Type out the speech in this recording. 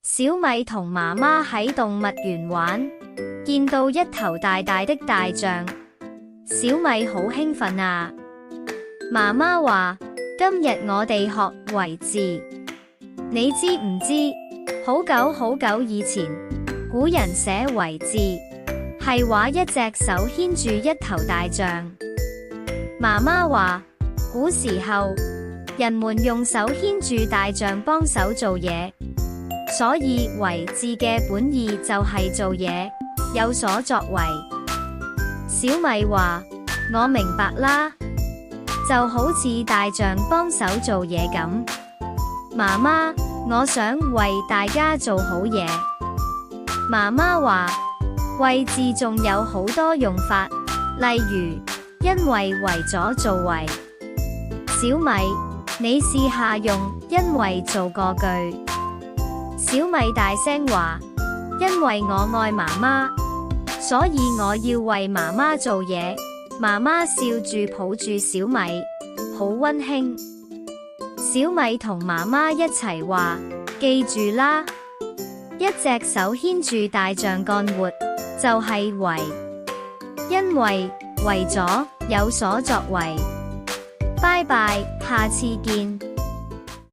小米同媽媽喺動物園玩，見到一頭大大的大象，小米好興奮啊！媽媽話：今日我哋學圍字，你知唔知？好久好久以前，古人寫圍字，係畫一隻手牽住一頭大象。媽媽話：古時候，人們用手牽住大象幫手做嘢。所以圍字嘅本意就係做嘢，有所作為。小米話：我明白啦，就好似大象幫手做嘢咁。媽媽，我想為大家做好嘢。媽媽話：圍字仲有好多用法，例如因為為咗做為。小米，你試下用因為做個句。小米大聲話：因為我愛媽媽，所以我要為媽媽做嘢。媽媽笑住抱住小米，好溫馨。小米同媽媽一齊話：記住啦，一隻手牽住大象幹活，就係為，因為為咗有所作為。拜拜，下次見。